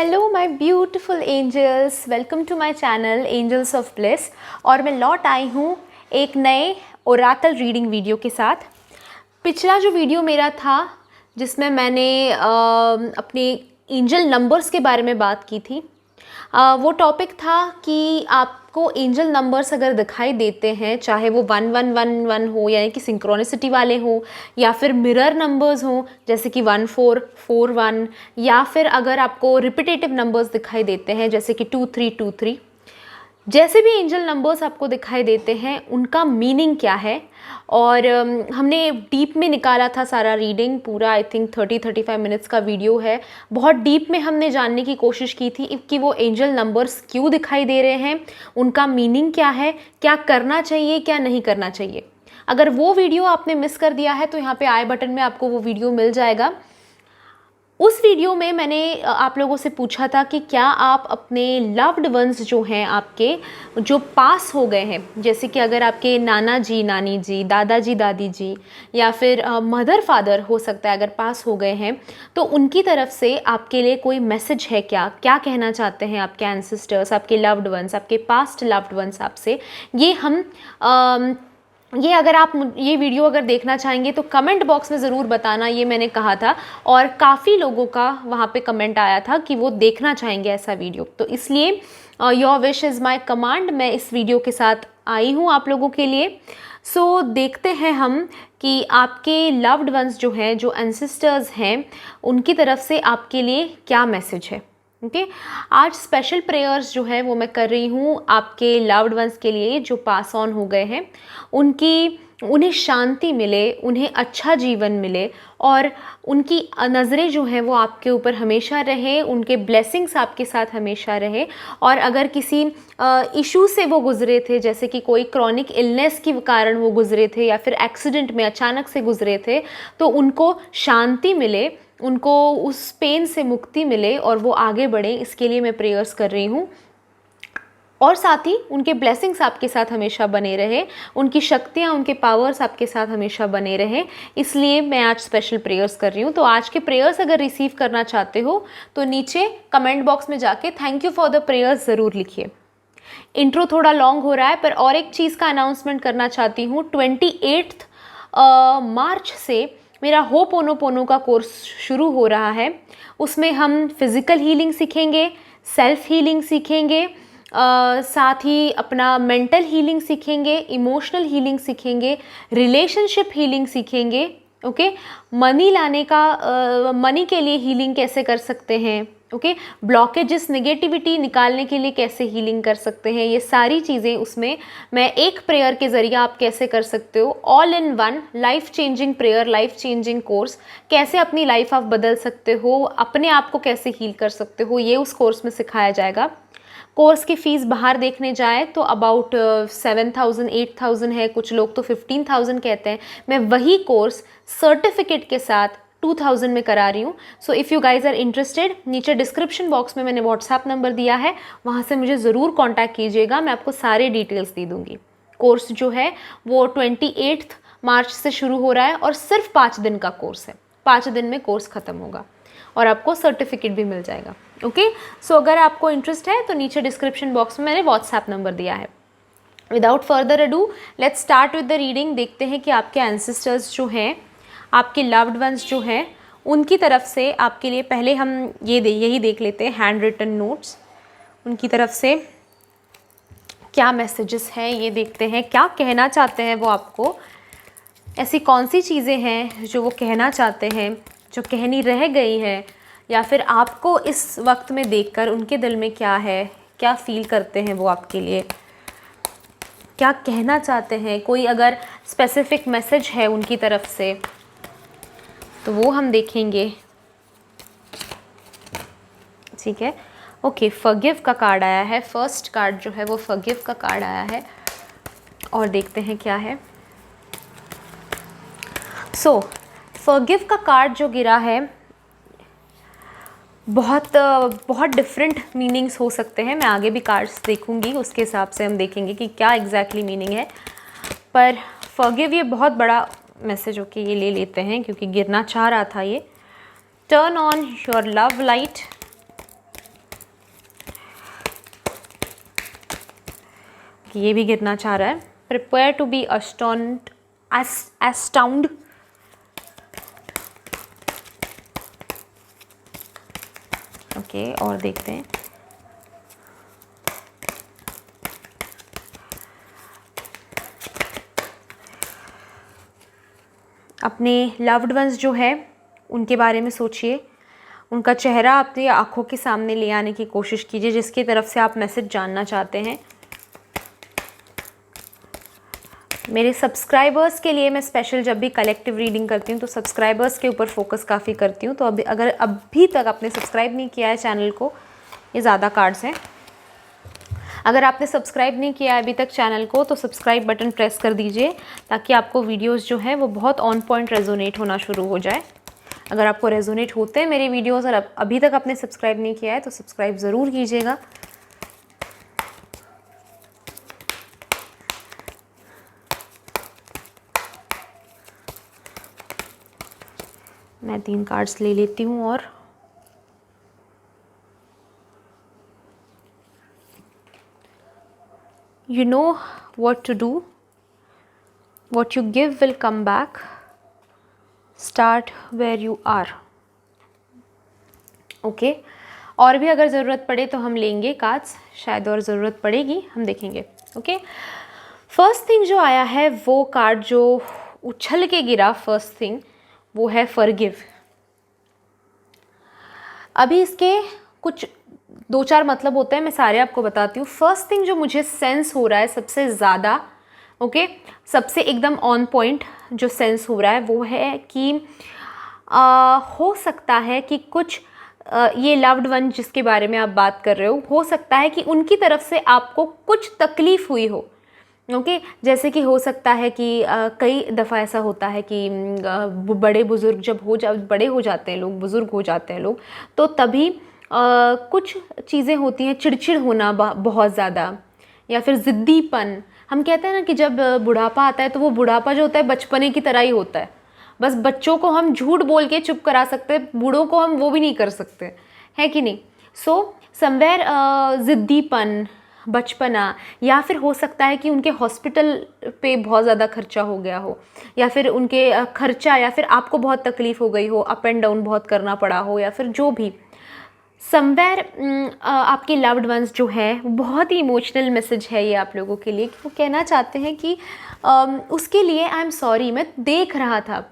Hello my beautiful angels, welcome to my channel angels of bliss. और मैं लौट आई हूँ एक नए ओरेकल रीडिंग वीडियो के साथ। पिछला जो वीडियो मेरा था जिसमें मैंने अपने एंजल नंबर्स के बारे में बात की थी, वो टॉपिक था कि आपको एंजल नंबर्स अगर दिखाई देते हैं, चाहे वो 1111 हो यानी कि सिंक्रोनिसिटी वाले हो, या फिर मिरर नंबर्स हो जैसे कि 1441, या फिर अगर आपको रिपीटेटिव नंबर्स दिखाई देते हैं जैसे कि 2323, जैसे भी एंजल नंबर्स आपको दिखाई देते हैं उनका मीनिंग क्या है। और हमने डीप में निकाला था सारा रीडिंग, पूरा आई थिंक 30-35 मिनट्स का वीडियो है। बहुत डीप में हमने जानने की कोशिश की थी कि वो एंजल नंबर्स क्यों दिखाई दे रहे हैं, उनका मीनिंग क्या है, क्या करना चाहिए क्या नहीं करना चाहिए। अगर वो वीडियो आपने मिस कर दिया है तो यहाँ पे आई बटन में आपको वो वीडियो मिल जाएगा। उस वीडियो में मैंने आप लोगों से पूछा था कि क्या आप अपने लव्ड वंस जो हैं, आपके जो पास हो गए हैं, जैसे कि अगर आपके नाना जी, नानी जी, दादाजी, दादी जी, या फिर मदर फादर हो सकता है अगर पास हो गए हैं, तो उनकी तरफ से आपके लिए कोई मैसेज है क्या, क्या कहना चाहते हैं आपके एंसेस्टर्स, आपके लव्ड वंस, आपके पास्ट लव्ड वंस आपसे। ये अगर आप ये वीडियो अगर देखना चाहेंगे तो कमेंट बॉक्स में ज़रूर बताना, ये मैंने कहा था। और काफ़ी लोगों का वहाँ पे कमेंट आया था कि वो देखना चाहेंगे ऐसा वीडियो, तो इसलिए your wish is my command, मैं इस वीडियो के साथ आई हूँ आप लोगों के लिए। सो देखते हैं हम कि आपके लव्ड वंस जो हैं, जो एंसेस्टर्स हैं, उनकी तरफ से आपके लिए क्या मैसेज है। ओके, आज स्पेशल प्रेयर्स जो है वो मैं कर रही हूँ आपके लव्ड वंस के लिए जो पास ऑन हो गए हैं। उन्हें शांति मिले, उन्हें अच्छा जीवन मिले, और उनकी नज़रें जो हैं वो आपके ऊपर हमेशा रहे, उनके ब्लेसिंग्स आपके साथ हमेशा रहे। और अगर किसी इशू से वो गुजरे थे, जैसे कि कोई क्रॉनिक इलनेस के कारण वो गुजरे थे, या फिर एक्सीडेंट में अचानक से गुजरे थे, तो उनको शांति मिले, उनको उस पेन से मुक्ति मिले और वो आगे बढ़ें, इसके लिए मैं प्रेयर्स कर रही हूँ। और साथ ही उनके ब्लेसिंग्स आपके साथ हमेशा बने रहे, उनकी शक्तियाँ, उनके पावर्स आपके साथ हमेशा बने रहे, इसलिए मैं आज स्पेशल प्रेयर्स कर रही हूँ। तो आज के प्रेयर्स अगर रिसीव करना चाहते हो तो नीचे कमेंट बॉक्स में जाके thank you for the prayers ज़रूर लिखिए। इंट्रो थोड़ा लॉन्ग हो रहा है, पर और एक चीज़ का अनाउंसमेंट करना चाहती हूँ। 28 मार्च से मेरा होपोनोपोनो का कोर्स शुरू हो रहा है। उसमें हम फिज़िकल हीलिंग सीखेंगे, सेल्फ हीलिंग सीखेंगे, साथ ही अपना मेंटल हीलिंग सीखेंगे, इमोशनल हीलिंग सीखेंगे, रिलेशनशिप हीलिंग सीखेंगे। ओके, मनी लाने का, मनी के लिए हीलिंग कैसे कर सकते हैं, ओके, ब्लॉकेजेस, नेगेटिविटी निकालने के लिए कैसे हीलिंग कर सकते हैं, ये सारी चीज़ें उसमें मैं एक प्रेयर के ज़रिए आप कैसे कर सकते हो। All in one life changing prayer, life changing course, कैसे अपनी लाइफ आप बदल सकते हो, अपने आप को कैसे हील कर सकते हो, ये उस कोर्स में सिखाया जाएगा। कोर्स की फ़ीस बाहर देखने जाए तो अबाउट 7,000-8,000 है, कुछ लोग तो 15,000 कहते हैं। मैं वही कोर्स सर्टिफिकेट के साथ 2,000 में करा रही हूँ। So if you guys are interested, नीचे डिस्क्रिप्शन बॉक्स में मैंने व्हाट्सएप नंबर दिया है, वहाँ से मुझे ज़रूर कॉन्टैक्ट कीजिएगा, मैं आपको सारे डिटेल्स दे दूँगी। कोर्स जो है वो 28 मार्च से शुरू हो रहा है और सिर्फ 5 दिन का कोर्स है। 5 दिन में कोर्स ख़त्म होगा और आपको सर्टिफिकेट भी मिल जाएगा। ओके, सो अगर आपको इंटरेस्ट है तो नीचे डिस्क्रिप्शन बॉक्स में मैंने व्हाट्सएप नंबर दिया है। Without further ado let's start with the reading. देखते हैं कि आपके एंसेस्टर्स जो हैं, आपके लव्ड वंस जो हैं, उनकी तरफ से आपके लिए पहले हम यही देख लेते हैं हैंड रिटन नोट्स। उनकी तरफ से क्या मैसेजेस हैं ये देखते हैं, क्या कहना चाहते हैं वो आपको, ऐसी कौन सी चीज़ें हैं जो वो कहना चाहते हैं, जो कहनी रह गई है, या फिर आपको इस वक्त में देखकर उनके दिल में क्या है, क्या फील करते हैं वो आपके लिए, क्या कहना चाहते हैं। कोई अगर स्पेसिफिक मैसेज है उनकी तरफ से तो वो हम देखेंगे। ठीक है, ओके, फॉरगिव का कार्ड आया है। फर्स्ट कार्ड जो है वो फॉरगिव का कार्ड आया है, और देखते हैं क्या है। सो फॉरगिव का कार्ड जो गिरा है, बहुत डिफरेंट मीनिंग्स हो सकते हैं। मैं आगे भी कार्ड्स देखूंगी, उसके हिसाब से हम देखेंगे कि क्या एग्जैक्टली मीनिंग है। पर फॉरगिव ये बहुत बड़ा मैसेज, ओके, ये ले लेते हैं क्योंकि गिरना चाह रहा था ये। Turn on your love light, कि ये भी गिरना चाह रहा है। Prepare to be astound। Okay, और देखते हैं। अपने लव्ड वंस जो है उनके बारे में सोचिए, उनका चेहरा अपनी आंखों के सामने ले आने की कोशिश कीजिए जिसकी तरफ से आप मैसेज जानना चाहते हैं। मेरे सब्सक्राइबर्स के लिए मैं स्पेशल जब भी कलेक्टिव रीडिंग करती हूँ तो सब्सक्राइबर्स के ऊपर फोकस काफ़ी करती हूँ। तो अगर अभी तक आपने सब्सक्राइब नहीं किया है चैनल को, ये ज़्यादा कार्ड्स हैं, अगर आपने सब्सक्राइब नहीं किया है अभी तक चैनल को तो सब्सक्राइब बटन प्रेस कर दीजिए ताकि आपको वीडियोस जो है वो बहुत ऑन पॉइंट रेजोनेट होना शुरू हो जाए। अगर आपको रेजोनेट होते हैं मेरे वीडियोस और अभी तक आपने सब्सक्राइब नहीं किया है तो सब्सक्राइब ज़रूर कीजिएगा। मैं 3 कार्ड्स ले लेती हूँ और You know what to do. What you give will come back. Start where you are. Okay, और भी अगर ज़रूरत पड़े तो हम लेंगे कार्ड्स, शायद और ज़रूरत पड़ेगी, हम देखेंगे। ओके, फर्स्ट थिंग जो आया है वो कार्ड जो उछल के गिरा, फर्स्ट थिंग वो है फॉरगिव। अभी इसके कुछ 2-4 मतलब होते हैं, मैं सारे आपको बताती हूँ। फर्स्ट थिंग जो मुझे सेंस हो रहा है सबसे ज़्यादा, ओके, सबसे एकदम ऑन पॉइंट जो सेंस हो रहा है वो है कि हो सकता है कि कुछ ये लव्ड वन जिसके बारे में आप बात कर रहे हो सकता है कि उनकी तरफ से आपको कुछ तकलीफ़ हुई हो। ओके, जैसे कि हो सकता है कि कई दफ़ा ऐसा होता है कि बड़े बुज़ुर्ग जब बड़े हो जाते हैं लोग, बुज़ुर्ग हो जाते हैं लोग, तो तभी कुछ चीज़ें होती हैं, चिड़चिड़ होना बहुत ज़्यादा, या फिर ज़िद्दीपन। हम कहते हैं ना कि जब बुढ़ापा आता है तो वो बुढ़ापा जो होता है बचपने की तरह ही होता है, बस बच्चों को हम झूठ बोल के चुप करा सकते हैं, बूढ़ों को हम वो भी नहीं कर सकते, है कि नहीं। सो समवेयर ज़िद्दीपन, बचपना, या फिर हो सकता है कि उनके हॉस्पिटल पे बहुत ज़्यादा खर्चा हो गया हो, या फिर उनके खर्चा, या फिर आपको बहुत तकलीफ़ हो गई हो, अप एंड डाउन बहुत करना पड़ा हो, या फिर जो भी समवेयर आपके लव्ड वंस जो है बहुत ही इमोशनल मैसेज है ये आप लोगों के लिए कि वो कहना चाहते हैं कि उसके लिए आई एम सॉरी। मैं देख रहा था,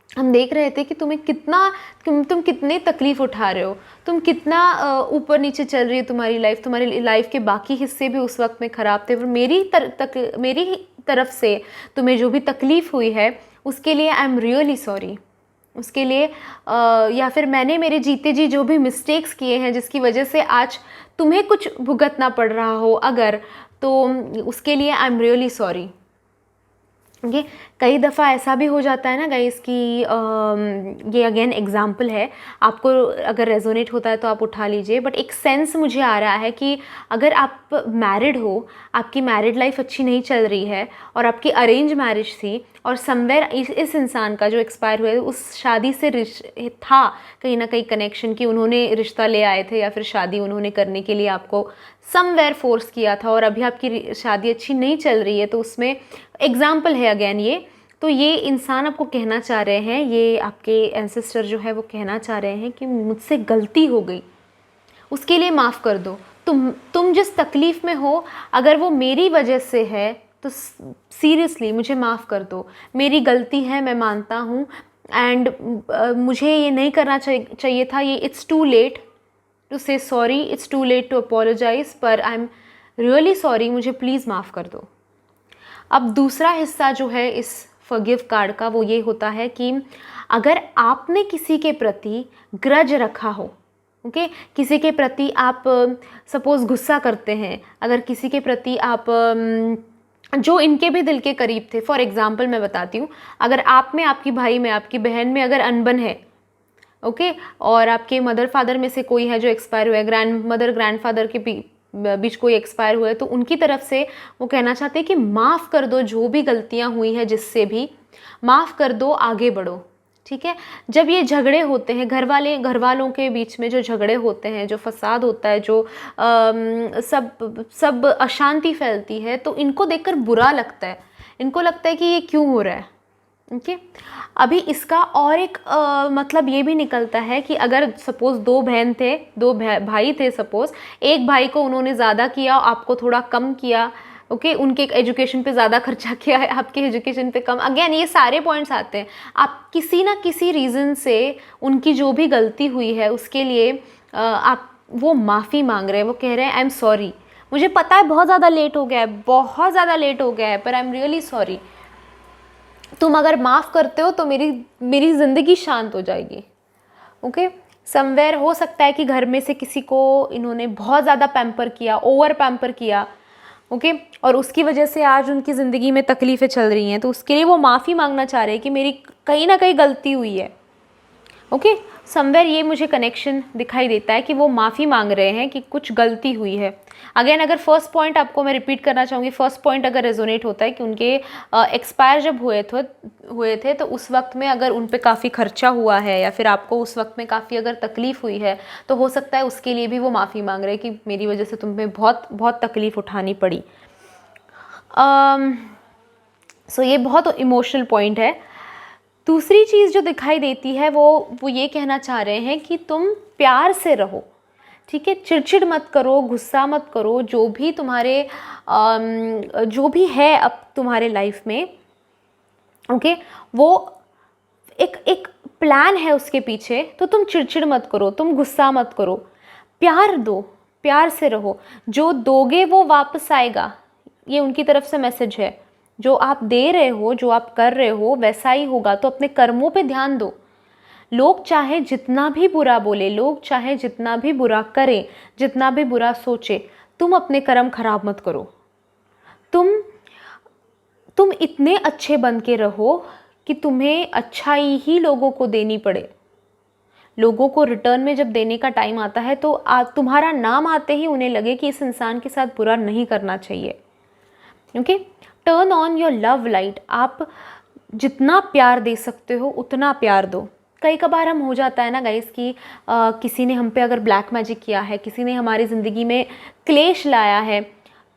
हम देख रहे थे कि तुम कितने तकलीफ़ उठा रहे हो, तुम कितना ऊपर नीचे चल रही है तुम्हारी लाइफ के बाकी हिस्से भी उस वक्त में ख़राब थे, पर मेरी तरफ से तुम्हें जो भी तकलीफ़ हुई है उसके लिए आई एम रियली सॉरी। उसके लिए या फिर मैंने मेरे जीते जी जो भी मिस्टेक्स किए हैं जिसकी वजह से आज तुम्हें कुछ भुगतना पड़ रहा हो अगर, तो उसके लिए आई एम रियली सॉरी। ओके, कई दफ़ा ऐसा भी हो जाता है ना गाइस कि ये अगेन एग्जांपल है, आपको अगर रेजोनेट होता है तो आप उठा लीजिए, बट एक सेंस मुझे आ रहा है कि अगर आप मैरिड हो, आपकी मैरिड लाइफ अच्छी नहीं चल रही है और आपकी अरेंज मैरिज थी और समवेयर इस इंसान का जो एक्सपायर हुआ है उस शादी से था कहीं ना कहीं कनेक्शन की, उन्होंने रिश्ता ले आए थे या फिर शादी उन्होंने करने के लिए आपको समवेयर फोर्स किया था और अभी आपकी शादी अच्छी नहीं चल रही है, तो उसमें एग्जाम्पल है अगेन ये। तो ये इंसान आपको कहना चाह रहे हैं, ये आपके एंसेस्टर जो है वो कहना चाह रहे हैं कि मुझसे गलती हो गई, उसके लिए माफ़ कर दो। तुम जिस तकलीफ़ में हो अगर वो मेरी वजह से है तो सीरियसली मुझे माफ़ कर दो, मेरी गलती है, मैं मानता हूँ, एंड मुझे ये नहीं करना चाहिए था। ये it's too late to say sorry, it's too late to apologise, पर आई एम रियली सॉरी, मुझे प्लीज़ माफ़ कर दो। अब दूसरा हिस्सा जो है इस फॉरगिव कार्ड का वो ये होता है कि अगर आपने किसी के प्रति ग्रज रखा हो, ओके, किसी के प्रति आप सपोज़ गुस्सा करते हैं, अगर किसी के प्रति आप जो इनके भी दिल के करीब थे, फॉर एग्ज़ाम्पल मैं बताती हूँ, अगर आप में, आपकी भाई में, आपकी बहन में अगर अनबन है, ओके, और आपके मदर फादर में से कोई है जो एक्सपायर हुआ है, ग्रैंड मदर ग्रैंड फादर के बीच कोई एक्सपायर हुआ है, तो उनकी तरफ से वो कहना चाहते हैं कि माफ़ कर दो, जो भी गलतियाँ हुई है जिससे भी माफ़ कर दो, आगे बढ़ो, ठीक है। जब ये झगड़े होते हैं घर वालों के बीच में, जो झगड़े होते हैं, जो फसाद होता है, जो सब अशांति फैलती है, तो इनको देखकर बुरा लगता है, इनको लगता है कि ये क्यों हो रहा है। ओके, अभी इसका और एक मतलब ये भी निकलता है कि अगर सपोज़ दो बहन थे, दो भाई थे, सपोज़ एक भाई को उन्होंने ज़्यादा किया, आपको थोड़ा कम किया, ओके, उनके एजुकेशन पे ज़्यादा खर्चा किया है, आपके एजुकेशन पे कम, अगेन ये सारे पॉइंट्स आते हैं। आप किसी ना किसी रीज़न से उनकी जो भी गलती हुई है उसके लिए आप वो माफ़ी मांग रहे हैं, वो कह रहे हैं आई एम सॉरी, मुझे पता है बहुत ज़्यादा लेट हो गया है, बहुत ज़्यादा लेट हो गया है, पर आई एम रियली सॉरी। तुम अगर माफ़ करते हो तो मेरी ज़िंदगी शांत हो जाएगी। ओके, समवेयर हो सकता है कि घर में से किसी को इन्होंने बहुत ज़्यादा पैम्पर किया, ओवर पैम्पर किया, ओके, और उसकी वजह से आज उनकी ज़िंदगी में तकलीफ़ें चल रही हैं, तो उसके लिए वो माफ़ी मांगना चाह रहे हैं कि मेरी कहीं ना कहीं गलती हुई है। ओके, समवेयर ये मुझे कनेक्शन दिखाई देता है कि वो माफ़ी मांग रहे हैं कि कुछ गलती हुई है। अगेन अगर फर्स्ट पॉइंट आपको मैं रिपीट करना चाहूँगी, फर्स्ट पॉइंट अगर रेजोनेट होता है कि उनके एक्सपायर जब हुए थे तो उस वक्त में अगर उन पे काफ़ी खर्चा हुआ है या फिर आपको उस वक्त में काफ़ी अगर तकलीफ़ हुई है, तो हो सकता है उसके लिए भी वो माफ़ी मांग रहे हैं कि मेरी वजह से तुम्हें बहुत बहुत तकलीफ़ उठानी पड़ी। सो ये बहुत इमोशनल पॉइंट है। दूसरी चीज़ जो दिखाई देती है वो ये कहना चाह रहे हैं कि तुम प्यार से रहो, ठीक है, चिड़चिड़ मत करो, गुस्सा मत करो, जो भी तुम्हारे जो भी है अब तुम्हारे लाइफ में, ओके, वो एक प्लान है उसके पीछे, तो तुम चिड़चिड़ मत करो, तुम गुस्सा मत करो, प्यार दो, प्यार से रहो, जो दोगे वो वापस आएगा, ये उनकी तरफ से मैसेज है। जो आप दे रहे हो, जो आप कर रहे हो वैसा ही होगा, तो अपने कर्मों पे ध्यान दो। लोग चाहे जितना भी बुरा बोले, लोग चाहे जितना भी बुरा करें, जितना भी बुरा सोचे, तुम अपने कर्म खराब मत करो। तुम इतने अच्छे बन के रहो कि तुम्हें अच्छाई ही लोगों को देनी पड़े। लोगों को रिटर्न में जब देने का टाइम आता है तो तुम्हारा नाम आते ही उन्हें लगे कि इस इंसान के साथ बुरा नहीं करना चाहिए। Okay, turn on your love light. आप जितना प्यार दे सकते हो उतना प्यार दो। कई कबार हम हो जाता है ना गाइस कि किसी ने हम पे अगर ब्लैक मैजिक किया है, किसी ने हमारी ज़िंदगी में क्लेश लाया है,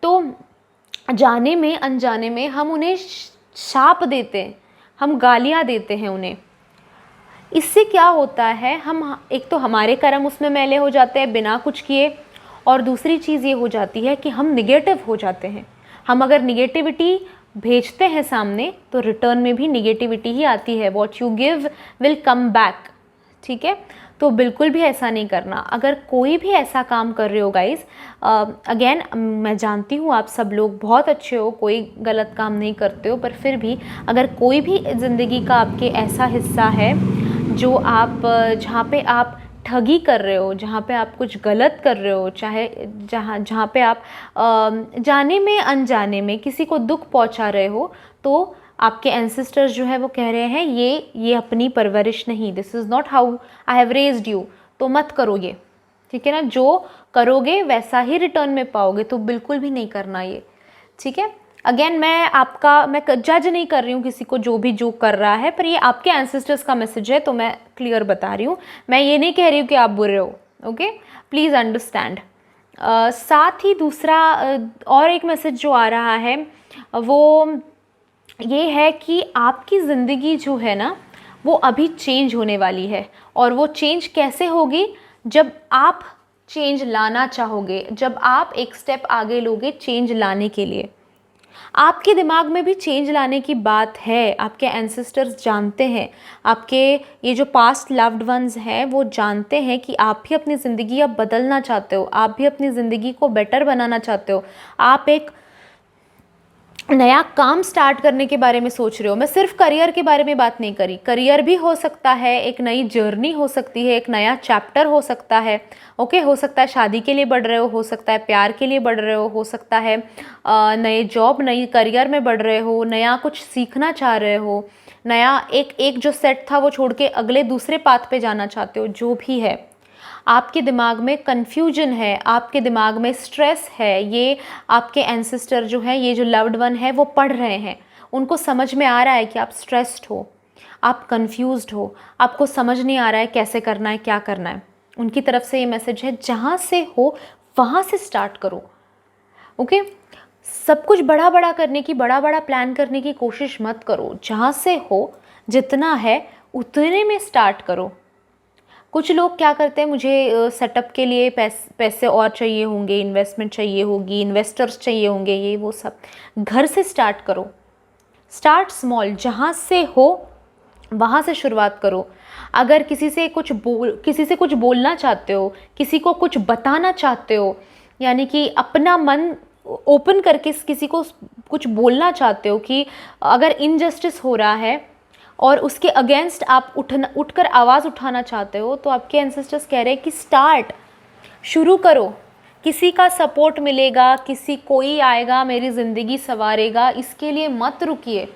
तो जाने में अनजाने में हम उन्हें शाप देते हैं, हम गालियाँ देते हैं उन्हें। इससे क्या होता है, हम एक तो हमारे कर्म उसमें मैले हो जाते हैं बिना कुछ किए, और दूसरी चीज़ ये हो जाती है कि हम निगेटिव हो जाते हैं। हम अगर निगेटिविटी भेजते हैं सामने तो रिटर्न में भी निगेटिविटी ही आती है। What you give will come back, ठीक है, तो बिल्कुल भी ऐसा नहीं करना। अगर कोई भी ऐसा काम कर रहे हो गाइस, अगेन मैं जानती हूँ आप सब लोग बहुत अच्छे हो, कोई गलत काम नहीं करते हो, पर फिर भी अगर कोई भी ज़िंदगी का आपके ऐसा हिस्सा है जो आप जहाँ पे आप ठगी कर रहे हो, जहाँ पे आप कुछ गलत कर रहे हो, चाहे जहाँ पे आप जाने में अनजाने में किसी को दुख पहुँचा रहे हो, तो आपके एंसेस्टर्स जो है वो कह रहे हैं ये अपनी परवरिश नहीं, this is not how I have raised you, तो मत करो ये, ठीक है ना। जो करोगे वैसा ही रिटर्न में पाओगे, तो बिल्कुल भी नहीं करना ये, ठीक है। अगेन मैं जज नहीं कर रही हूँ किसी को जो कर रहा है, पर ये आपके एंसेस्टर्स का मैसेज है, तो मैं क्लियर बता रही हूँ। मैं ये नहीं कह रही हूँ कि आप बुरे हो, ओके, प्लीज़ अंडरस्टैंड। साथ ही दूसरा और एक मैसेज जो आ रहा है वो ये है कि आपकी ज़िंदगी जो है ना वो अभी चेंज होने वाली है, और वो चेंज कैसे होगी, जब आप चेंज लाना चाहोगे, जब आप एक स्टेप आगे लोगे चेंज लाने के लिए। आपके दिमाग में भी चेंज लाने की बात है, आपके एंसेस्टर्स जानते हैं, आपके ये जो पास्ट लव्ड वंस हैं वो जानते हैं कि आप भी अपनी ज़िंदगी अब बदलना चाहते हो, आप भी अपनी ज़िंदगी को बेटर बनाना चाहते हो, आप एक नया काम स्टार्ट करने के बारे में सोच रहे हो। मैं सिर्फ करियर के बारे में बात नहीं करी, करियर भी हो सकता है, एक नई जर्नी हो सकती है, एक नया चैप्टर हो सकता है, ओके, हो सकता है शादी के लिए बढ़ रहे हो सकता है प्यार के लिए बढ़ रहे हो सकता है नए जॉब नई करियर में बढ़ रहे हो, नया कुछ सीखना चाह रहे हो, नया एक जो सेट था वो छोड़ के अगले दूसरे पाथ पे जाना चाहते हो। जो भी है, आपके दिमाग में कन्फ्यूजन है, आपके दिमाग में स्ट्रेस है, ये आपके एंसेस्टर जो है, ये जो लव्ड वन है वो पढ़ रहे हैं, उनको समझ में आ रहा है कि आप स्ट्रेस्ड हो। आप कंफ्यूज्ड हो, आपको समझ नहीं आ रहा है कैसे करना है, क्या करना है, उनकी तरफ से ये मैसेज है, जहाँ से हो वहाँ से स्टार्ट करो। ओके, सब कुछ बड़ा बड़ा करने की, बड़ा बड़ा प्लान करने की कोशिश मत करो। जहाँ से हो, जितना है उतने में स्टार्ट करो। कुछ लोग क्या करते हैं, मुझे सेटअप के लिए पैसे और चाहिए होंगे, इन्वेस्टमेंट चाहिए होगी, इन्वेस्टर्स चाहिए होंगे, ये वो सब। घर से स्टार्ट करो, स्टार्ट स्मॉल, जहाँ से हो वहाँ से शुरुआत करो। अगर किसी से कुछ बोलना चाहते हो, किसी को कुछ बताना चाहते हो, यानी कि अपना मन ओपन करके किसी को कुछ बोलना चाहते हो कि अगर इनजस्टिस हो रहा है और उसके अगेंस्ट आप उठकर आवाज़ उठाना चाहते हो, तो आपके एंसेस्टर्स कह रहे हैं कि स्टार्ट, शुरू करो। किसी का सपोर्ट मिलेगा, कोई आएगा मेरी ज़िंदगी संवारेगा, इसके लिए मत रुकिए।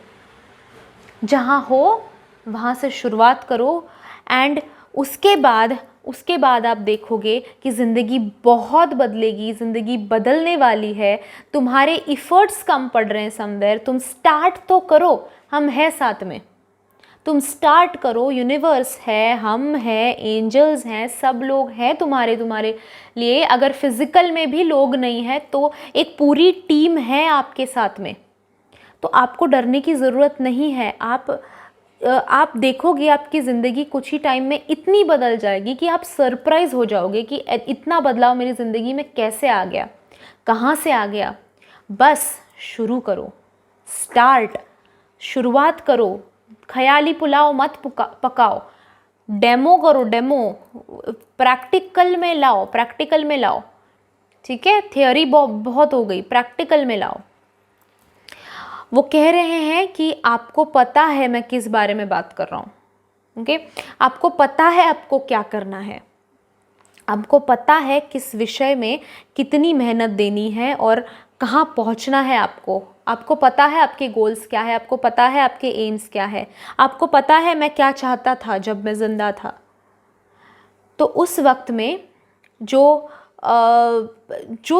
जहाँ हो वहाँ से शुरुआत करो एंड उसके बाद आप देखोगे कि ज़िंदगी बहुत बदलेगी, ज़िंदगी बदलने वाली है। तुम्हारे इफ़र्ट्स कम पड़ रहे हैं समवेयर, तुम स्टार्ट तो करो, हम हैं साथ में। तुम स्टार्ट करो, यूनिवर्स है, हम हैं, एंजल्स हैं, सब लोग हैं तुम्हारे लिए। अगर फिज़िकल में भी लोग नहीं हैं तो एक पूरी टीम है आपके साथ में, तो आपको डरने की ज़रूरत नहीं है। आप देखोगे आपकी ज़िंदगी कुछ ही टाइम में इतनी बदल जाएगी कि आप सरप्राइज़ हो जाओगे कि इतना बदलाव मेरी ज़िंदगी में कैसे आ गया, कहाँ से आ गया। बस शुरू करो, स्टार्ट, शुरुआत करो। ख्याली पुलाव मत पकाओ, डेमो करो, डेमो प्रैक्टिकल में लाओ। ठीक है, थियोरी बहुत हो गई, प्रैक्टिकल में लाओ। वो कह रहे हैं कि आपको पता है मैं किस बारे में बात कर रहा हूँ। ओके, आपको पता है आपको क्या करना है, आपको पता है किस विषय में कितनी मेहनत देनी है और कहाँ पहुँचना है आपको पता है आपके गोल्स क्या है, आपको पता है आपके एम्स क्या है, आपको पता है मैं क्या चाहता था जब मैं ज़िंदा था। तो उस वक्त में जो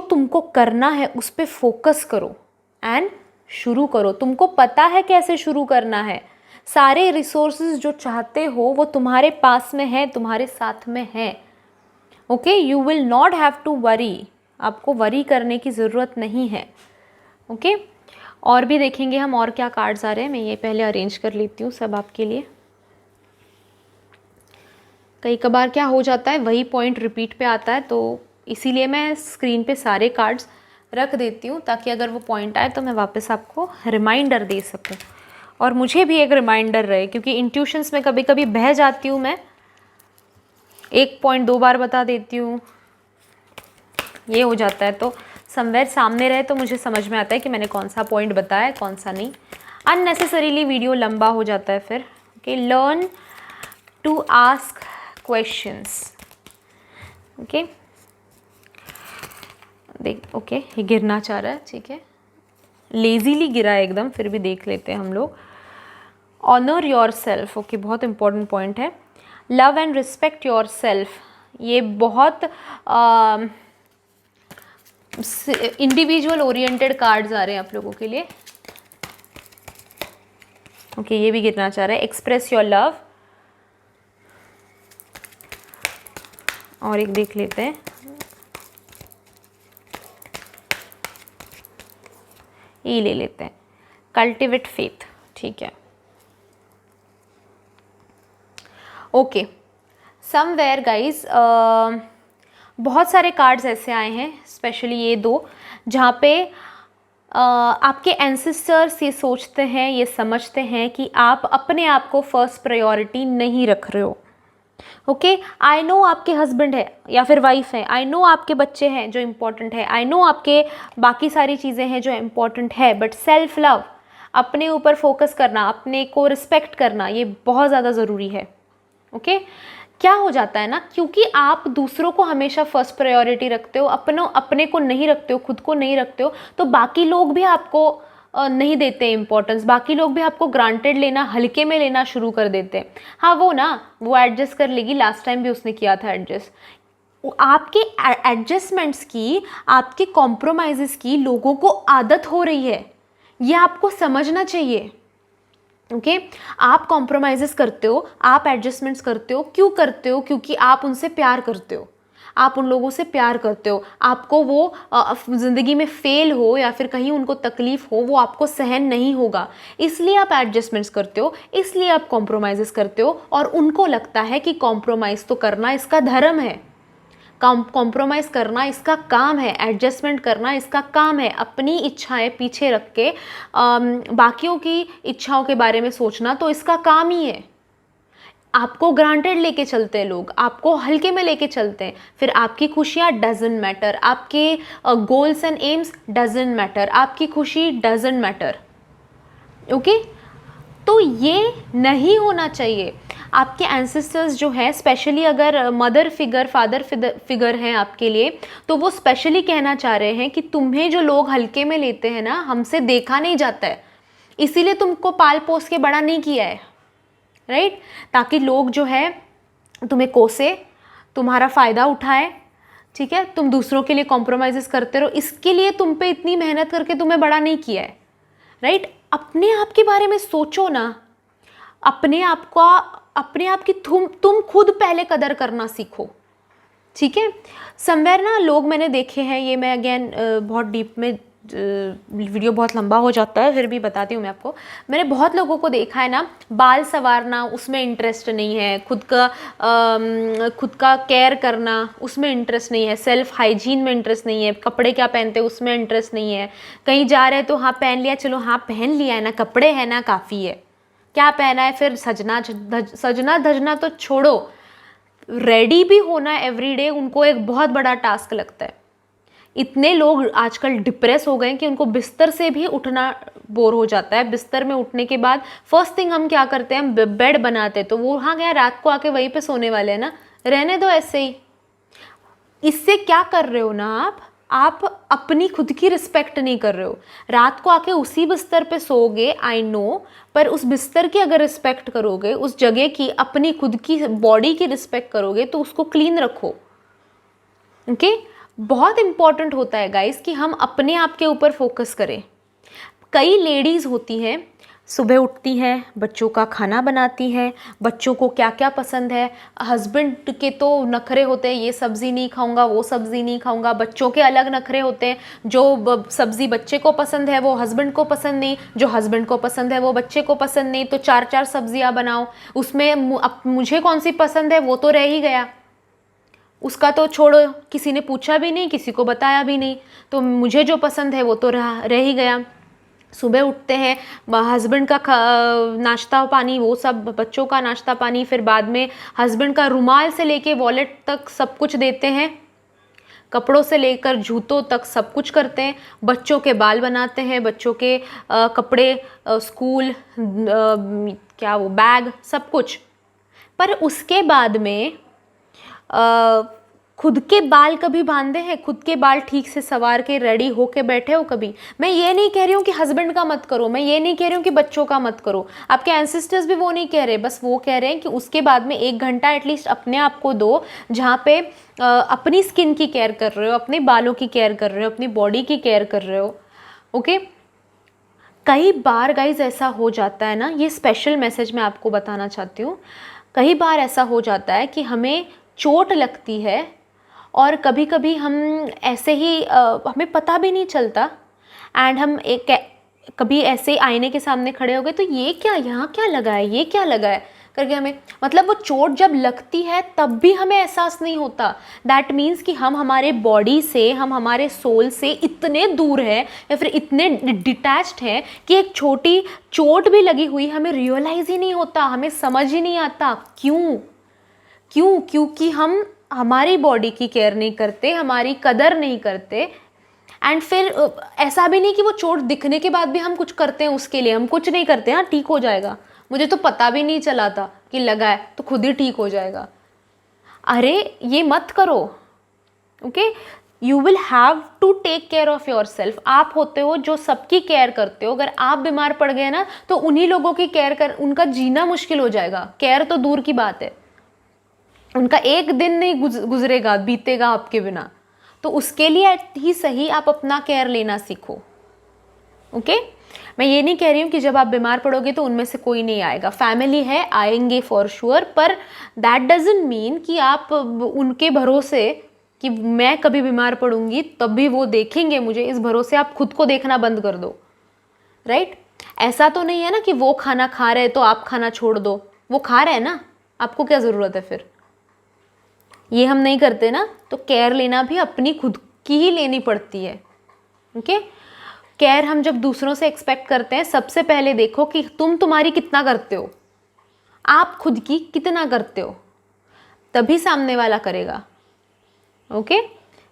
तुमको करना है उस पे फोकस करो एंड शुरू करो। तुमको पता है कैसे शुरू करना है, सारे रिसोर्सेज जो चाहते हो वो तुम्हारे पास में है, तुम्हारे साथ में है। Okay, you will not have to worry, आपको वरी करने की ज़रूरत नहीं है। ओके, और भी देखेंगे हम और क्या कार्ड्स आ रहे हैं। मैं ये पहले अरेंज कर लेती हूँ सब आपके लिए। कई कबार क्या हो जाता है, वही पॉइंट रिपीट पे आता है, तो इसीलिए मैं स्क्रीन पे सारे कार्ड्स रख देती हूँ ताकि अगर वो पॉइंट आए तो मैं वापस आपको रिमाइंडर दे सकूँ और मुझे भी एक रिमाइंडर रहे, क्योंकि इंट्यूशंस में कभी कभी बह जाती हूँ मैं, एक पॉइंट 2 बार बता देती हूँ, ये हो जाता है। तो समवेयर सामने रहे तो मुझे समझ में आता है कि मैंने कौन सा पॉइंट बताया, कौन सा नहीं। अननेसेसरीली वीडियो लंबा हो जाता है फिर। Okay, learn to ask questions. Okay, देख, ओके, ये गिरना चाह रहा है, ठीक है, लेजीली गिरा है एकदम, फिर भी देख लेते हैं हम लोग। ऑनर योर सेल्फ, ओके, बहुत इंपॉर्टेंट पॉइंट है। Love and respect your self, ये बहुत इंडिविजुअल ओरिएंटेड कार्ड्स आ रहे हैं आप लोगों के लिए। ओके, ये भी गिरना चाह रहा है। एक्सप्रेस योर लव, और एक देख लेते हैं, ये ले लेते हैं, कल्टिवेट फेथ। ठीक है, ओके, समवेयर गाइज बहुत सारे कार्ड्स ऐसे आए हैं, स्पेशली ये 2, जहाँ पे आपके एंसेस्टर्स ये सोचते हैं, ये समझते हैं कि आप अपने आप को फर्स्ट प्रायोरिटी नहीं रख रहे हो। ओके, आई नो आपके हस्बैंड है या फिर वाइफ है, आई नो आपके बच्चे हैं जो इम्पोर्टेंट है, आई नो आपके बाकी सारी चीज़ें हैं जो इम्पोर्टेंट है, बट सेल्फ लव, अपने ऊपर फोकस करना, अपने को रिस्पेक्ट करना, ये बहुत ज़्यादा ज़रूरी है। ओके, क्या हो जाता है ना, क्योंकि आप दूसरों को हमेशा फर्स्ट प्रायोरिटी रखते हो, अपने को नहीं रखते हो, खुद को नहीं रखते हो, तो बाकी लोग भी आपको नहीं देते इम्पोर्टेंस, बाकी लोग भी आपको ग्रांटेड लेना, हल्के में लेना शुरू कर देते हैं। हाँ, वो एडजस्ट कर लेगी, लास्ट टाइम भी उसने किया था एडजस्ट। आपके एडजस्टमेंट्स की, आपके कॉम्प्रोमाइज़ेस की लोगों को आदत हो रही है, ये आपको समझना चाहिए। ओके आप कॉम्प्रोमाइज़ेस करते हो, आप एडजस्टमेंट्स करते हो, क्यों करते हो? क्योंकि आप उनसे प्यार करते हो, आप उन लोगों से प्यार करते हो। आपको वो ज़िंदगी में फेल हो या फिर कहीं उनको तकलीफ़ हो, वो आपको सहन नहीं होगा, इसलिए आप एडजस्टमेंट्स करते हो, इसलिए आप कॉम्प्रोमाइज़ेस करते हो। और उनको लगता है कि कॉम्प्रोमाइज़ तो करना इसका धर्म है, कॉम्प्रोमाइज़ करना इसका काम है, एडजस्टमेंट करना इसका काम है। अपनी इच्छाएं पीछे रख के बाकियों की इच्छाओं के बारे में सोचना तो इसका काम ही है। आपको ग्रांटेड लेके चलते हैं लोग, आपको हल्के में लेके चलते हैं, फिर आपकी खुशियाँ डजंट मैटर, आपके goals and AIIMS doesn't matter, आपकी खुशी डजंट मैटर। ओके तो ये नहीं होना चाहिए। आपके एंसेस्टर्स जो है, स्पेशली अगर मदर फिगर, फादर फिगर हैं आपके लिए, तो वो स्पेशली कहना चाह रहे हैं कि तुम्हें जो लोग हल्के में लेते हैं ना, हमसे देखा नहीं जाता है, इसीलिए तुमको पाल पोस के बड़ा नहीं किया है, राइट? ताकि लोग जो है तुम्हें कोसे, तुम्हारा फ़ायदा उठाए, ठीक है? तुम दूसरों के लिए कॉम्प्रोमाइज़ करते रहो, इसके लिए तुम पे इतनी मेहनत करके तुम्हें बड़ा नहीं किया है, राइट? अपने आप के बारे में सोचो ना, अपने आप की तुम खुद पहले कदर करना सीखो, ठीक है? समवेयर ना लोग मैंने देखे हैं, ये मैं अगेन बहुत डीप में, वीडियो बहुत लंबा हो जाता है, फिर भी बताती हूँ मैं आपको। मैंने बहुत लोगों को देखा है ना, बाल संवारना उसमें इंटरेस्ट नहीं है, खुद का केयर करना उसमें इंटरेस्ट नहीं है, सेल्फ हाइजीन में इंटरेस्ट नहीं है, कपड़े क्या पहनते उसमें इंटरेस्ट नहीं है। कहीं जा रहे तो हाँ पहन लिया, चलो हाँ पहन लिया है ना, कपड़े है ना काफ़ी है, क्या पहना है फिर, सजना धजना तो छोड़ो, रेडी भी होना एवरीडे उनको एक बहुत बड़ा टास्क लगता है। इतने लोग आजकल डिप्रेस हो गए कि उनको बिस्तर से भी उठना बोर हो जाता है। बिस्तर में उठने के बाद फर्स्ट थिंग हम क्या करते हैं, हम बेड बनाते हैं, तो वो हाँ गया रात को आके वहीं पे सोने वाले हैं ना, रहने दो ऐसे ही। इससे क्या कर रहे हो ना आप अपनी खुद की रिस्पेक्ट नहीं कर रहे हो। रात को आके उसी बिस्तर पे सोओगे, आई नो, पर उस बिस्तर की अगर रिस्पेक्ट करोगे, उस जगह की, अपनी खुद की बॉडी की रिस्पेक्ट करोगे, तो उसको क्लीन रखो। ओके बहुत इंपॉर्टेंट होता है गाइस कि हम अपने आप के ऊपर फोकस करें। कई लेडीज़ होती हैं, सुबह उठती हैं, बच्चों का खाना बनाती हैं, बच्चों को क्या क्या पसंद है, हस्बैंड के तो नखरे होते हैं, ये सब्ज़ी नहीं खाऊंगा, वो सब्ज़ी नहीं खाऊंगा, बच्चों के अलग नखरे होते हैं, जो सब्ज़ी बच्चे को पसंद है वो हस्बैंड को पसंद नहीं, जो हस्बैंड को पसंद है वो बच्चे को पसंद नहीं, तो 4-4 सब्जियां बनाओ, उसमें मुझे कौन सी पसंद है वो तो रह ही गया, उसका तो छोड़ो, किसी ने पूछा भी नहीं, किसी को बताया भी नहीं, तो मुझे जो पसंद है वो तो रह ही गया। सुबह उठते हैं, हस्बैंड का नाश्ता पानी, वो सब, बच्चों का नाश्ता पानी, फिर बाद में हस्बैंड का रुमाल से लेके वॉलेट तक सब कुछ देते हैं, कपड़ों से लेकर जूतों तक सब कुछ करते हैं, बच्चों के बाल बनाते हैं, बच्चों के कपड़े, स्कूल, क्या वो बैग, सब कुछ। पर उसके बाद में खुद के बाल कभी बांधे हैं? खुद के बाल ठीक से सवार के रेडी होके बैठे हो कभी? मैं ये नहीं कह रही हूँ कि हस्बैंड का मत करो, मैं ये नहीं कह रही हूँ कि बच्चों का मत करो, आपके एंसेस्टर्स भी वो नहीं कह रहे, बस वो कह रहे हैं कि उसके बाद में 1 घंटा एटलीस्ट अपने आप को दो, जहाँ पे अपनी स्किन की केयर कर रहे हो, अपने बालों की केयर कर रहे हो, अपनी बॉडी की केयर कर रहे हो। ओके कई बार गाइज ऐसा हो जाता है ना, ये स्पेशल मैसेज मैं आपको बताना चाहती हूँ, कई बार ऐसा हो जाता है कि हमें चोट लगती है और कभी कभी हम ऐसे ही हमें पता भी नहीं चलता, एंड हम कभी ऐसे आईने के सामने खड़े हो गए तो ये क्या, यहाँ क्या लगा है, ये क्या लगा है करके, हमें मतलब वो चोट जब लगती है तब भी हमें एहसास नहीं होता। दैट मीन्स कि हम हमारे बॉडी से, हम हमारे सोल से इतने दूर है या फिर इतने डिटैच्ड हैं कि एक छोटी चोट भी लगी हुई हमें रियलाइज़ ही नहीं होता, हमें समझ ही नहीं आता। क्योंकि हम हमारी बॉडी की केयर नहीं करते, हमारी कदर नहीं करते। एंड फिर ऐसा भी नहीं कि वो चोट दिखने के बाद भी हम कुछ करते हैं उसके लिए, हम कुछ नहीं करते, हाँ ठीक हो जाएगा, मुझे तो पता भी नहीं चला था कि लगा है तो खुद ही ठीक हो जाएगा। अरे ये मत करो। Okay you will have to take care of your self. आप होते हो जो सबकी केयर करते हो, अगर आप बीमार पड़ गए ना तो उन्हीं लोगों की केयर कर, उनका जीना मुश्किल हो जाएगा, केयर तो दूर की बात है, उनका एक दिन नहीं गुजरेगा, बीतेगा आपके बिना। तो उसके लिए ही सही आप अपना केयर लेना सीखो। ओके मैं ये नहीं कह रही हूँ कि जब आप बीमार पड़ोगे तो उनमें से कोई नहीं आएगा, फैमिली है, आएंगे फॉर श्योर, पर दैट डजंट मीन कि आप उनके भरोसे कि मैं कभी बीमार पड़ूंगी तब भी वो देखेंगे मुझे, इस भरोसे आप खुद को देखना बंद कर दो, राइट? ऐसा तो नहीं है ना कि वो खाना खा रहे तो आप खाना छोड़ दो, वो खा रहे हैं ना, आपको क्या ज़रूरत है फिर? ये हम नहीं करते ना। तो केयर लेना भी अपनी खुद की ही लेनी पड़ती है, ओके? केयर हम जब दूसरों से एक्सपेक्ट करते हैं, सबसे पहले देखो कि तुम्हारी कितना करते हो, आप खुद की कितना करते हो, तभी सामने वाला करेगा, okay?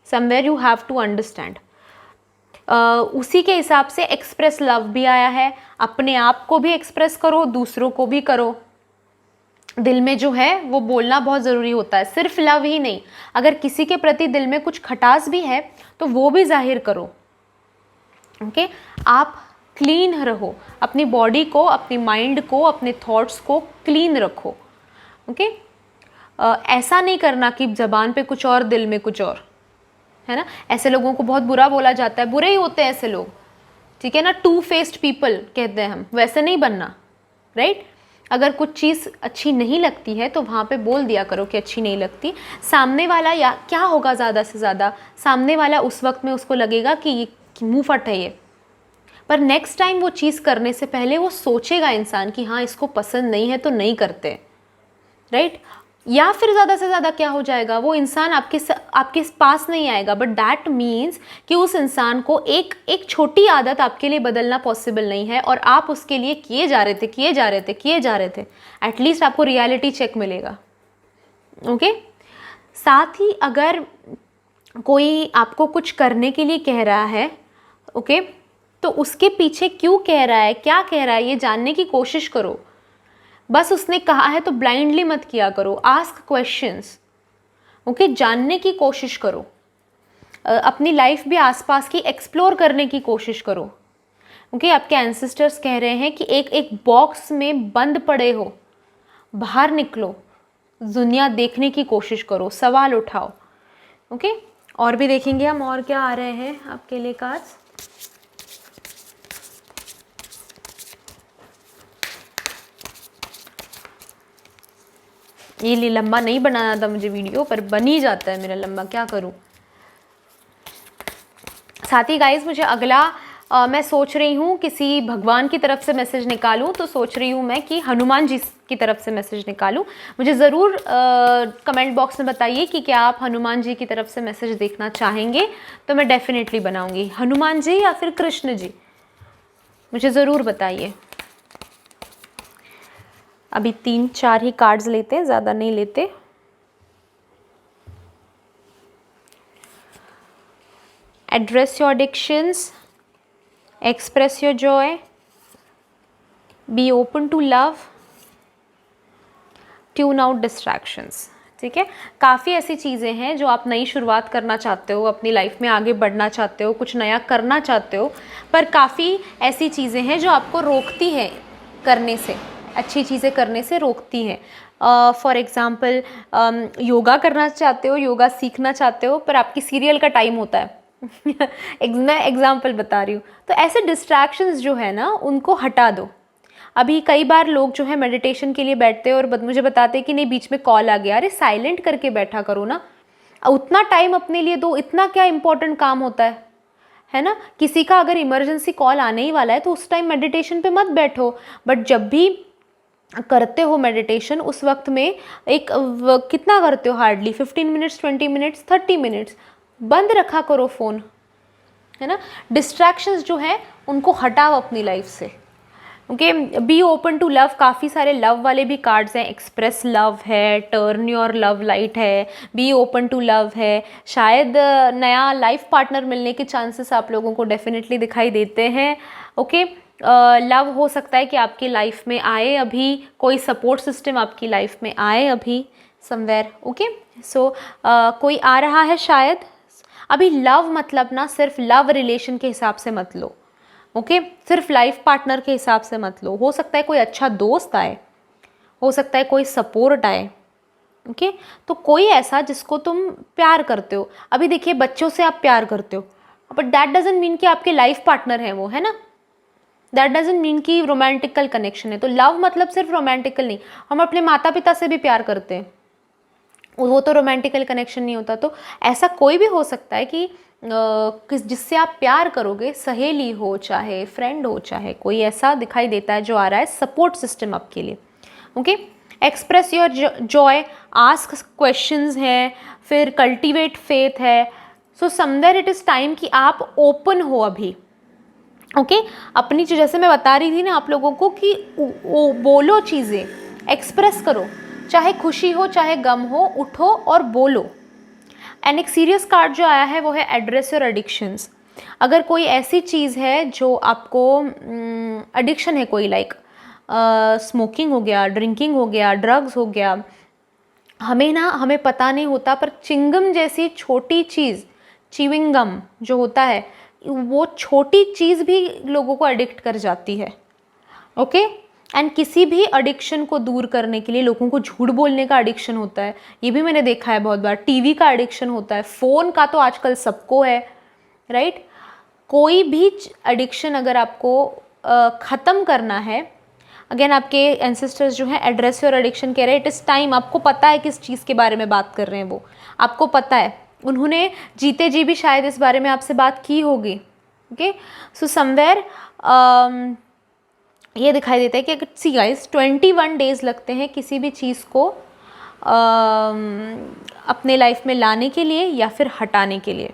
Somewhere you have to understand. उसी के हिसाब से एक्सप्रेस लव भी आया है, अपने आप को भी एक्सप्रेस करो, दूसरों को भी करो। दिल में जो है वो बोलना बहुत ज़रूरी होता है, सिर्फ लव ही नहीं, अगर किसी के प्रति दिल में कुछ खटास भी है तो वो भी जाहिर करो, ओके? आप क्लीन रहो, अपनी बॉडी को, अपनी माइंड को, अपने थॉट्स को क्लीन रखो, ओके? ऐसा नहीं करना कि ज़बान पे कुछ और दिल में कुछ और, है ना? ऐसे लोगों को बहुत बुरा बोला जाता है, बुरे ही होते हैं ऐसे लोग, ठीक है ना? टू फेस्ड पीपल कहते हैं हम, वैसे नहीं बनना, राइट? अगर कुछ चीज़ अच्छी नहीं लगती है तो वहाँ पे बोल दिया करो कि अच्छी नहीं लगती। सामने वाला, या क्या होगा ज़्यादा से ज़्यादा, सामने वाला उस वक्त में उसको लगेगा कि ये मुँह फट है ये, पर नेक्स्ट टाइम वो चीज़ करने से पहले वो सोचेगा इंसान कि हाँ इसको पसंद नहीं है तो नहीं करते, राइट? या फिर ज़्यादा से ज़्यादा क्या हो जाएगा, वो इंसान आपके पास नहीं आएगा, बट दैट मीन्स कि उस इंसान को एक छोटी आदत आपके लिए बदलना पॉसिबल नहीं है, और आप उसके लिए किए जा रहे थे, एटलीस्ट आपको रियलिटी चेक मिलेगा, ओके? साथ ही अगर कोई आपको कुछ करने के लिए कह रहा है, ओके, तो उसके पीछे क्यों कह रहा है, क्या कह रहा है, ये जानने की कोशिश करो। बस उसने कहा है तो ब्लाइंडली मत किया करो, आस्क क्वेश्चंस, ओके? जानने की कोशिश करो, अपनी लाइफ भी आसपास की एक्सप्लोर करने की कोशिश करो, ओके? आपके एंसेस्टर्स कह रहे हैं कि एक बॉक्स में बंद पड़े हो, बाहर निकलो, दुनिया देखने की कोशिश करो, सवाल उठाओ, ओके? और भी देखेंगे हम और क्या आ रहे हैं आपके लिए कार्ड्स। ये लंबा नहीं बनाना था मुझे वीडियो, पर बन ही जाता है मेरा लंबा, क्या करूं। साथ ही गाइस मुझे अगला मैं सोच रही हूँ किसी भगवान की तरफ से मैसेज निकालूं, तो सोच रही हूँ मैं कि हनुमान जी की तरफ से मैसेज निकालूं। मुझे ज़रूर कमेंट बॉक्स में बताइए कि क्या आप हनुमान जी की तरफ से मैसेज देखना चाहेंगे, तो मैं डेफिनेटली बनाऊंगी। हनुमान जी या फिर कृष्ण जी, मुझे ज़रूर बताइए। अभी 3-4 ही कार्ड्स लेते हैं, ज़्यादा नहीं लेते। Address your addictions, express your joy, be open to love, tune out distractions, ठीक है? काफ़ी ऐसी चीज़ें हैं जो आप नई शुरुआत करना चाहते हो, अपनी लाइफ में आगे बढ़ना चाहते हो, कुछ नया करना चाहते हो, पर काफ़ी ऐसी चीज़ें हैं जो आपको रोकती हैं करने से, अच्छी चीज़ें करने से रोकती हैं। फॉर एग्ज़ाम्पल योगा करना चाहते हो, योगा सीखना चाहते हो, पर आपकी सीरियल का टाइम होता है मैं एग्ज़ाम्पल बता रही हूँ। तो ऐसे डिस्ट्रैक्शंस जो है ना, उनको हटा दो। अभी कई बार लोग जो है मेडिटेशन के लिए बैठते हैं और मुझे बताते हैं कि नहीं बीच में कॉल आ गया, अरे साइलेंट करके बैठा करो ना, उतना टाइम अपने लिए दो, इतना क्या इंपॉर्टेंट काम होता है ना? किसी का अगर इमरजेंसी कॉल आने ही वाला है तो उस टाइम मेडिटेशन पे मत बैठो, बट जब भी करते हो मेडिटेशन उस वक्त में कितना करते हो, हार्डली 15 मिनट्स, 20 मिनट्स, 30 मिनट्स, बंद रखा करो फ़ोन, है ना? डिस्ट्रैक्शंस जो है उनको हटाओ अपनी लाइफ से, okay? Be open to love, काफ़ी सारे लव वाले भी कार्ड्स हैं। एक्सप्रेस लव है, टर्न योर लव लाइट है, बी ओपन टू लव है। शायद नया लाइफ पार्टनर मिलने के चांसेस आप लोगों को डेफिनेटली दिखाई देते हैं, ओके? लव हो सकता है कि आपकी लाइफ में आए, अभी कोई सपोर्ट सिस्टम आपकी लाइफ में आए अभी समवेयर, ओके? सो कोई आ रहा है शायद। अभी लव मतलब ना सिर्फ लव रिलेशन के हिसाब से मत लो, ओके? सिर्फ लाइफ पार्टनर के हिसाब से मत लो। हो सकता है कोई अच्छा दोस्त आए, हो सकता है कोई सपोर्ट आए, ओके? तो कोई ऐसा जिसको तुम प्यार करते हो। अभी देखिए बच्चों से आप प्यार करते हो, बट दैट डजंट मीन कि आपके लाइफ पार्टनर है वो, है ना? दैट डजंट मीन कि रोमांटिकल कनेक्शन है। तो लव मतलब सिर्फ रोमांटिकल नहीं, हम अपने माता पिता से भी प्यार करते हैं, वो तो रोमांटिकल कनेक्शन नहीं होता। तो ऐसा कोई भी हो सकता है कि जिससे आप प्यार करोगे, सहेली हो चाहे फ्रेंड हो चाहे कोई, ऐसा दिखाई देता है जो आ रहा है सपोर्ट सिस्टम आपके लिए। Okay, express your Joy, ask questions है, फिर कल्टीवेट फेथ है। So somewhere it is time कि आप ओपन हो अभी। ओके, अपनी जैसे मैं बता रही थी ना आप लोगों को कि वो बोलो, चीज़ें एक्सप्रेस करो, चाहे खुशी हो चाहे गम हो, उठो और बोलो। एंड एक सीरियस कार्ड जो आया है वो है एड्रेस योर एडिक्शंस। अगर कोई ऐसी चीज़ है जो आपको एडिक्शन है, कोई लाइक स्मोकिंग हो गया, ड्रिंकिंग हो गया, ड्रग्स हो गया, हमें पता नहीं होता, पर चिंगम जैसी छोटी चीज़, च्यूइंग गम जो होता है, वो छोटी चीज़ भी लोगों को एडिक्ट कर जाती है। ओके, एंड किसी भी एडिक्शन को दूर करने के लिए लोगों को झूठ बोलने का एडिक्शन होता है, ये भी मैंने देखा है बहुत बार। टीवी का एडिक्शन होता है, फ़ोन का तो आजकल सबको है, राइट। कोई भी एडिक्शन अगर आपको ख़त्म करना है, अगेन आपके एंसेस्टर्स जो हैं एड्रेस योर एडिक्शन कह रहे हैं, इट इज़ टाइम। आपको पता है किस चीज़ के बारे में बात कर रहे हैं, वो आपको पता है, उन्होंने जीते जी भी शायद इस बारे में आपसे बात की होगी। ओके, सो समवेयर ये दिखाई देता है कि अगर सी गाइस 21 डेज़ लगते हैं किसी भी चीज़ को अपने लाइफ में लाने के लिए या फिर हटाने के लिए।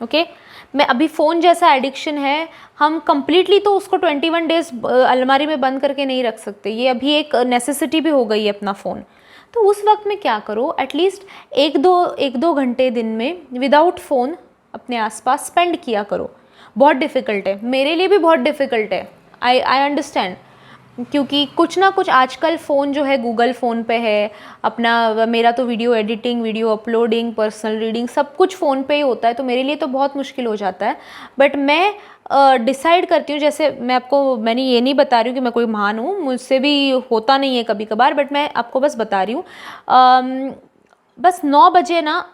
ओके, मैं अभी फ़ोन जैसा एडिक्शन है, हम कंप्लीटली तो उसको 21 डेज़ अलमारी में बंद करके नहीं रख सकते, ये अभी एक नेसेसिटी भी हो गई है अपना फ़ोन। तो उस वक्त में क्या करो, एटलीस्ट एक दो घंटे दिन में विदाउट फ़ोन अपने आसपास स्पेंड किया करो। बहुत डिफ़िकल्ट है, मेरे लिए भी बहुत डिफ़िकल्ट है, आई अंडरस्टैंड, क्योंकि कुछ ना कुछ आजकल फ़ोन जो है गूगल फ़ोन पे है अपना, मेरा तो video editing, video uploading, personal reading सब कुछ फ़ोन पे ही होता है, तो मेरे लिए तो बहुत मुश्किल हो जाता है। बट मैं डिसाइड करती हूँ, जैसे मैंने ये नहीं बता रही हूँ कि मैं कोई महान हूँ, मुझसे भी होता नहीं है कभी कभार, बट मैं आपको बस बता रही हूँ, बस 9 बजे ना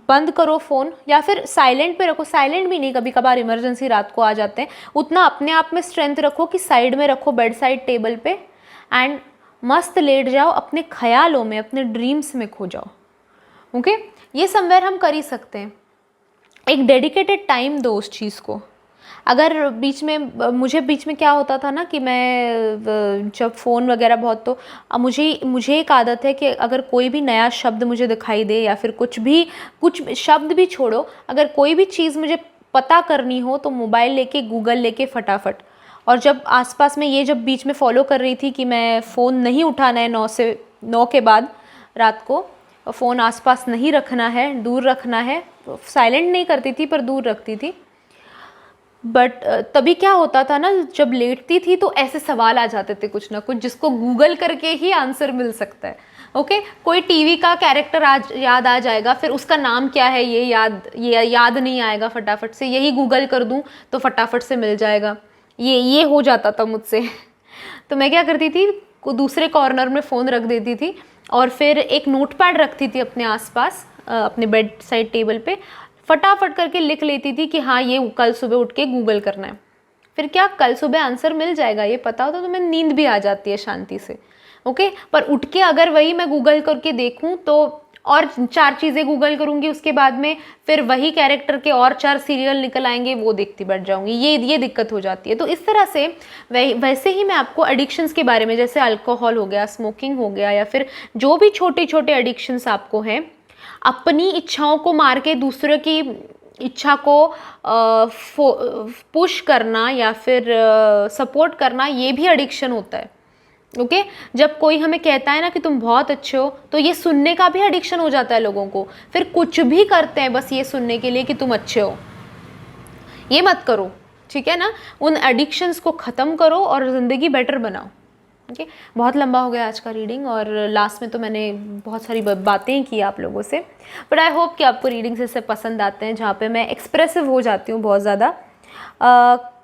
बंद करो फ़ोन, या फिर साइलेंट पे रखो। साइलेंट भी नहीं, कभी कभार इमरजेंसी रात को आ जाते हैं, उतना अपने आप में स्ट्रेंथ रखो कि साइड में रखो, बेड साइड टेबल पे, एंड मस्त लेट जाओ, अपने ख्यालों में, अपने ड्रीम्स में खो जाओ। ओके, ये समवेयर हम कर ही सकते हैं। एक डेडिकेटेड टाइम दो उस चीज़ को। अगर मुझे बीच में क्या होता था ना कि मैं जब फ़ोन वगैरह बहुत, तो मुझे एक आदत है कि अगर कोई भी नया शब्द मुझे दिखाई दे, या फिर कुछ शब्द भी छोड़ो, अगर कोई भी चीज़ मुझे पता करनी हो तो मोबाइल लेके, गूगल लेके फटाफट। और जब आसपास में जब बीच में फॉलो कर रही थी कि मैं फ़ोन नहीं उठाना है 9 के बाद रात को, फ़ोन आसपास नहीं रखना है, दूर रखना है, साइलेंट नहीं करती थी पर दूर रखती थी। बट तभी क्या होता था ना, जब लेटती थी तो ऐसे सवाल आ जाते थे कुछ ना कुछ, जिसको गूगल करके ही आंसर मिल सकता है। ओके, कोई टीवी का कैरेक्टर याद आ जाएगा, फिर उसका नाम क्या है ये याद नहीं आएगा, फटाफट से यही गूगल कर दूं तो फटाफट से मिल जाएगा, ये हो जाता था मुझसे। तो मैं क्या करती थी, दूसरे कॉर्नर में फ़ोन रख देती थी, और फिर एक नोटपैड रखती थी अपने आसपास, अपने बेड साइड टेबल पे, फटाफट करके लिख लेती थी कि हाँ ये कल सुबह उठ के गूगल करना है। फिर क्या, कल सुबह आंसर मिल जाएगा, ये पता होता तो मैं नींद भी आ जाती है शांति से। ओके, पर उठ के अगर वही मैं गूगल करके देखूं तो और 4 चीज़ें गूगल करूंगी, उसके बाद में फिर वही कैरेक्टर के और 4 सीरियल निकल आएंगे, वो देखती बैठ जाऊंगी, ये दिक्कत हो जाती है। तो इस तरह से वैसे ही मैं आपको एडिक्शंस के बारे में, जैसे अल्कोहल हो गया, स्मोकिंग हो गया, या फिर जो भी छोटे छोटे एडिक्शंस आपको हैं, अपनी इच्छाओं को मार के दूसरे की इच्छा को पुश करना या फिर सपोर्ट करना, ये भी एडिक्शन होता है। ओके, जब कोई हमें कहता है ना कि तुम बहुत अच्छे हो, तो ये सुनने का भी एडिक्शन हो जाता है लोगों को, फिर कुछ भी करते हैं बस ये सुनने के लिए कि तुम अच्छे हो। ये मत करो, ठीक है ना। उन एडिक्शंस को ख़त्म करो और ज़िंदगी बेटर बनाओ। ओके, बहुत लंबा हो गया आज का रीडिंग, और लास्ट में तो मैंने बहुत सारी बातें की आप लोगों से, बट आई होप कि आपको रीडिंग्स इससे पसंद आते हैं, जहाँ पे मैं एक्सप्रेसिव हो जाती हूँ बहुत ज़्यादा।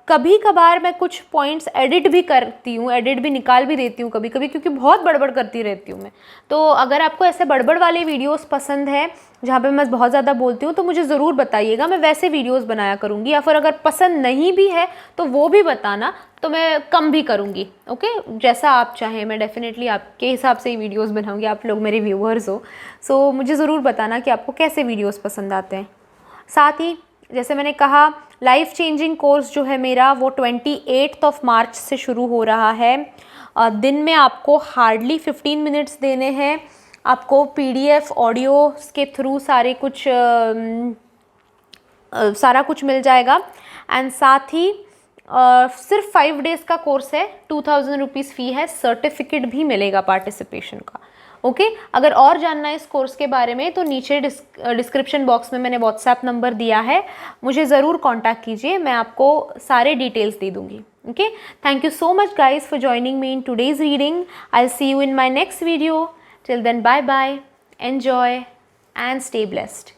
कभी कभार मैं कुछ पॉइंट्स एडिट भी करती हूँ, एडिट भी निकाल भी देती हूँ कभी कभी, क्योंकि बहुत बड़बड़ करती रहती हूँ मैं। तो अगर आपको ऐसे बड़बड़ वाले वीडियोस पसंद है जहाँ पे मैं बहुत ज़्यादा बोलती हूँ तो मुझे ज़रूर बताइएगा, मैं वैसे वीडियोस बनाया करूँगी। या फिर अगर पसंद नहीं भी है तो वो भी बताना, तो मैं कम भी करूँगी। ओके, जैसा आप चाहें, मैं डेफिनेटली आपके हिसाब से ही वीडियोस बनाऊँगी, आप लोग मेरे व्यूअर्स हो। सो मुझे ज़रूर बताना कि आपको कैसे वीडियोस पसंद आते हैं। साथ ही जैसे मैंने कहा, लाइफ चेंजिंग कोर्स जो है मेरा वो 28 मार्च से शुरू हो रहा है। दिन में आपको हार्डली 15 मिनट्स देने हैं। आपको PDF ऑडियो के थ्रू सारा कुछ मिल जाएगा। एंड साथ ही सिर्फ 5 डेज़ का कोर्स है, 2000 रुपीज़ फ़ी है, सर्टिफिकेट भी मिलेगा पार्टिसिपेशन का। ओके, अगर और जानना है इस कोर्स के बारे में तो नीचे डिस्क्रिप्शन बॉक्स में मैंने व्हाट्सएप नंबर दिया है, मुझे ज़रूर कांटेक्ट कीजिए, मैं आपको सारे डिटेल्स दे दूँगी। Okay, thank you so much guys for joining me in today's reading. I will see you in my next video. Till then, bye bye, enjoy and stay blessed.